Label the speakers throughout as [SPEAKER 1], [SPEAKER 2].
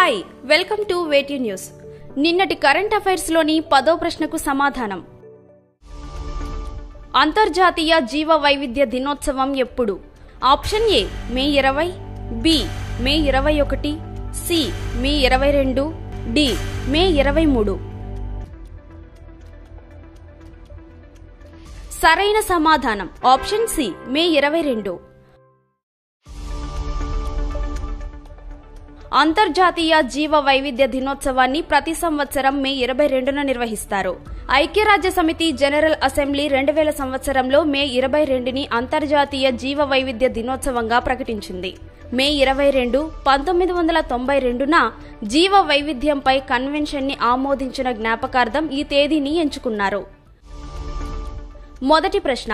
[SPEAKER 1] Hi welcome to వేటి news. నిన్నటి current affairs లోని 10వ ప్రశ్నకు సమాధానం. అంతర్జాతీయ జీవ వైవిధ్య దినోత్సవం ఎప్పుడు? Option A May 20, B May 21, C May 22, D May 23. సరైన సమాధానం ఆప్షన్ సి మే 22. అంతర్జాతీయ జీవ వైవిధ్య దినోత్సవాన్ని ప్రతి సంవత్సరం మే 22న నిర్వహిస్తారు. ఐక్యరాజ్య సమితి జనరల్ అసెంబ్లీ 2000 సంవత్సరంలో మే 22ని అంతర్జాతీయ జీవ వైవిధ్య దినోత్సవంగా ప్రకటించింది. మే 22, 1992న జీవ వైవిధ్యంపై కన్వెన్షన్ ని ఆమోదించిన జ్ఞాపకార్థం ఈ తేదీని ఎంచుకున్నారు. మొదటి ప్రశ్న,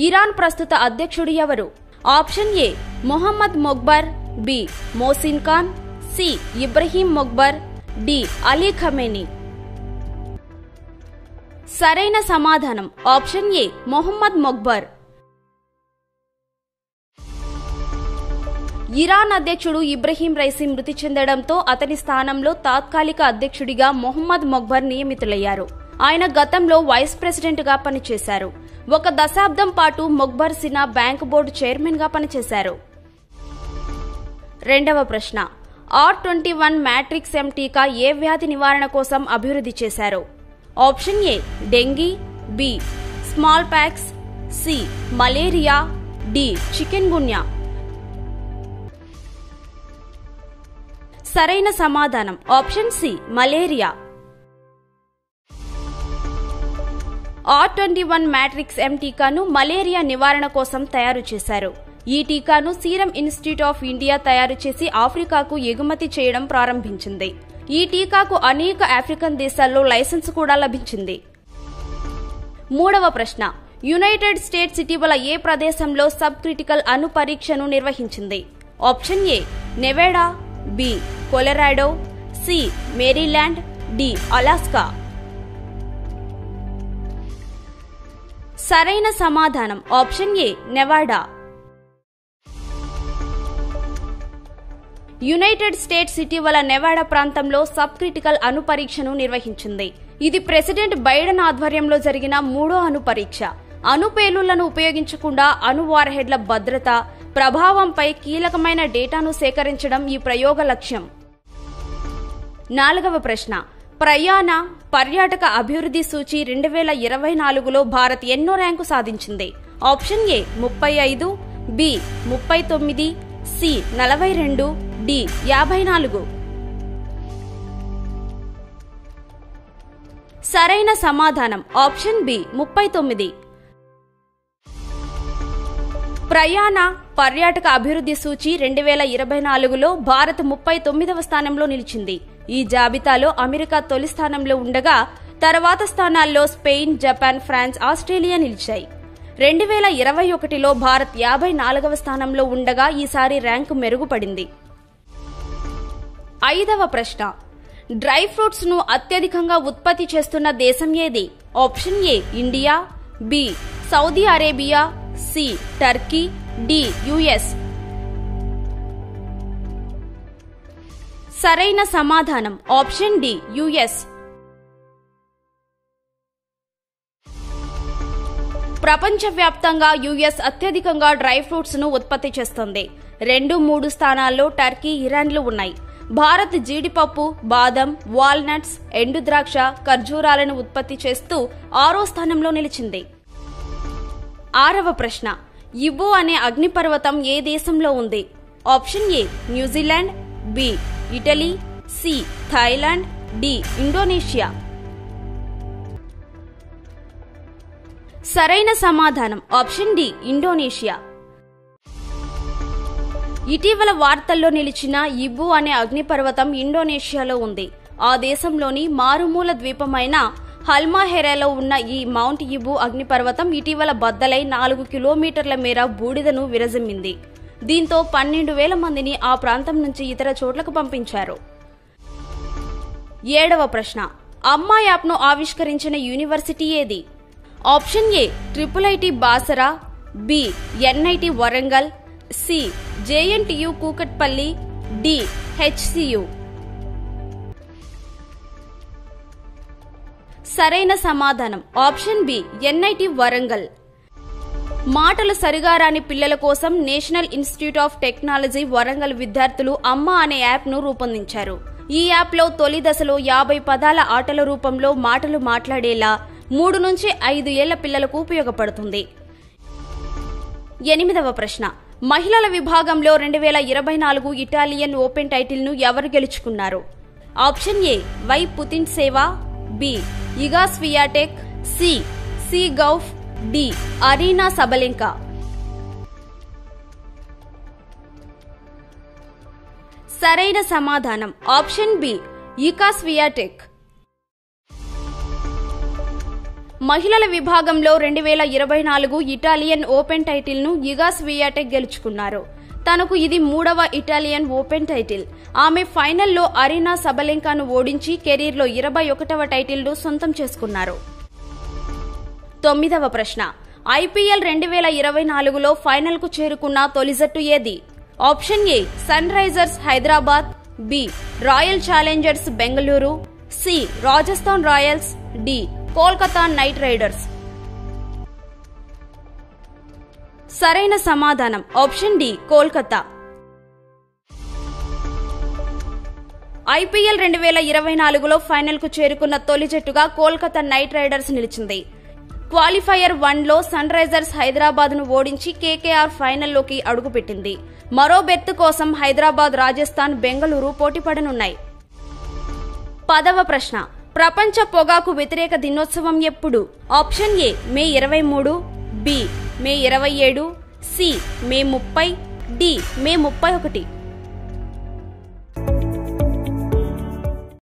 [SPEAKER 1] ఇరాన్ ప్రస్తుత అధ్యక్షుడు ఎవరు? Option A Mohammad Mokhber, B Mohsin Khan, C Ibrahim Mokhber, D Ali Khamenei. సరైన సమాధానం option A Mohammad Mokhber. Iran అధ్యక్షుడు ఇబ్రహీం రైసీ మృతి చెందడంతో అతని స్థానంలో తాత్కాలిక అధ్యక్షుడిగా మొహమ్మద్ మొగ్బర్ నియమితులయ్యారు. ఆయన గతంలో వైస్ ప్రెసిడెంట్ గా పనిచేశారు. 1 దశాబ్దం పాటు మొగ్బర్ సినా బ్యాంక్ బోర్డు చైర్మన్ గా పనిచేశారు. రెండవ ప్రశ్న, R21 మ్యాట్రిక్స్ ఎం టీకా ఏ వ్యాధి నివారణ కోసం అభివృద్ధి చేశారు? Option A dengue, B smallpox, C malaria, D chikungunya. సరైన సమాధానం option C malaria. R21 matrix M టీకాను మలేరియా నివారణ కోసం తయారు చేశారు. ఈ టీకాను సీరం ఇన్స్టిట్యూట్ ఆఫ్ ఇండియా తయారు చేసి ఆఫ్రికాకు ఎగుమతి చేయడం ప్రారంభించింది. ఈ టీకాకు అనేక ఆఫ్రికన్ దేశాల్లో లైసెన్స్ కూడా లభించింది. మూడవ ప్రశ్న, యునైటెడ్ స్టేట్స్ ఇటీవల ఏ ప్రదేశంలో సబ్ క్రిటికల్ అణు పరీక్షను నిర్వహించింది? Option A Nevada, B Colorado, C Maryland, D Alaska. సరైన సమాధానం option A Nevada. United States ఇటీవల నెవాడా ప్రాంతంలో సబ్ క్రిటికల్ అణు పరీక్షను నిర్వహించింది. ఇది ప్రెసిడెంట్ బైడెన్ ఆధ్వర్యంలో జరిగిన 3వ అణు పరీక్ష. అణు పేలుళ్లను ఉపయోగించకుండా అణు వార్హెడ్ల భద్రత, ప్రభావంపై కీలకమైన డేటాను సేకరించడం ఈ ప్రయోగ లక్ష్యం. నాలుగవ ప్రశ్న, ప్రయాణ పర్యాటక అభివృద్ధి సూచి 2024లో భారత్ ఎన్నో ర్యాంకు సాధించింది? Option A 35, B 39, C 42, D 54. సరైన సమాధానం ఆప్షన్ బి 39. ప్రయాణ పర్యాటక అభివృద్ధి సూచి 2024లో భారత్ 39వ స్థానంలో నిలిచింది. ఈ జాబితాలో అమెరికా తొలి స్థానంలో ఉండగా తర్వాత స్థానాల్లో స్పెయిన్, జపాన్, ఫ్రాన్స్, ఆస్ట్రేలియా నిలిచాయి. 2021లో భారత్ 54వ స్థానంలో ఉండగా ఈసారి ర్యాంకు మెరుగుపడింది. ఐదవ ప్రశ్న, డ్రై ఫ్రూట్స్ ను అత్యధికంగా ఉత్పత్తి చేస్తున్న దేశం ఏది? Option A India, B Saudi Arabia, C Turkey, D US. సరైన సమాధానం ఆప్షన్ డి యుఎస్. ప్రపంచవ్యాప్తంగా యుఎస్ అత్యధికంగా డ్రై ఫ్రూట్స్ ను ఉత్పత్తి చేస్తుంది. 2, 3 స్థానాల్లో టర్కీ, ఇరాన్లు ఉన్నాయి. భారత్ జీడిపప్పు, బాదం, వాల్నట్స్, ఎండు ద్రాక్ష, ఖర్జూరాలను ఉత్పత్తి చేస్తూ 6వ స్థానంలో నిలిచింది. ఆరవ ప్రశ్న, ఇబో అనే అగ్నిపర్వతం ఏ దేశంలో ఉంది? Option A New Zealand, B Italy, C Thailand, D Indonesia. సరైన సమాధానం ఆప్షన్ డి ఇండోనేషియా. ఇటీవల వార్తల్లో నిలిచిన ఇబు అనే అగ్నిపర్వతం ఇండోనేషియాలో ఉంది. ఆ దేశంలోని మారుమూల ద్వీపమైన హల్మాహెరాలో ఉన్న ఈ మౌంట్ ఇబు అగ్నిపర్వతం ఇటీవల బద్దలై 4 కిలోమీటర్ల మేర బూడిదను విరజిమ్మింది. దీంతో 12,000 మందిని ఆ ప్రాంతం నుంచి ఇతర చోట్లకు పంపించారు. ఏడవ ప్రశ్న, అమ్మా యాప్ ను ఆవిష్కరించిన యూనివర్సిటీ ఏది? Option A IIIT Basara, B NIT Warangal, C JNTU Kukatpally, D HCU. సరైన సమాధానం ఆప్షన్ బి ఎన్ఐటి వరంగల్. మాటలు సరిగా రాని పిల్లల కోసం national institute of technology Warangal విద్యార్థులు అమ్మ అనే యాప్ను రూపొందించారు. ఈ యాప్లో తొలి దశలో 50 పదాల ఆటల రూపంలో మాటలు మాట్లాడేలా 3 నుంచి 5 ఏళ్ల పిల్లలకు ఉపయోగపడుతుంది. 8వ ప్రశ్న. మహిళల విభాగంలో 2024 ఇటాలియన్ ఓపెన్ టైటిల్ను ఎవరు గెలుచుకున్నారు? Option A Y Putintseva, B Iga Swiatek, C Gauff, D Aryna Sabalenka. సరైన సమాధానం ఆప్షన్ బి ఇగా స్వియాటెక్. మహిళల విభాగంలో 2024 ఇటాలియన్ ఓపెన్ టైటిల్ను ఇగా స్వియాటెక్ గెలుచుకున్నారు. తనకు ఇది 3వ ఇటాలియన్ ఓపెన్ టైటిల్. ఆమె ఫైనల్లో అరీనా సబలెంకాను ఓడించి కెరీర్లో 21వ టైటిల్ను సొంతం చేసుకున్నారు. 9వ ప్రశ్న. ఐపీఎల్ 2024లో ఫైనల్కు చేరుకున్న తొలి జట్టు ఏది? Option A Sunrisers Hyderabad, B Royal Challengers Bengaluru, C Rajasthan Royals, D Kolkata Knight Riders. సరైన సమాధానం ఆప్షన్ డి కోల్కతా. ఐపీఎల్ 2024లో ఫైనల్కు చేరుకున్న తొలి జట్టుగా కోల్కతా నైట్ రైడర్స్ నిలిచింది. క్వాలిఫైయర్ 1లో సన్ రైజర్స్ హైదరాబాద్ను ఓడించి కేకేఆర్ ఫైనల్లోకి అడుగుపెట్టింది. మరో బెర్త్ కోసం హైదరాబాద్, రాజస్థాన్, బెంగళూరు పోటీపడనున్నాయి. 10వ ప్రశ్న. ప్రపంచ పొగాకు వ్యతిరేక దినోత్సవం ఎప్పుడు? Option A May 23, B May 27, C May 30, D May 31.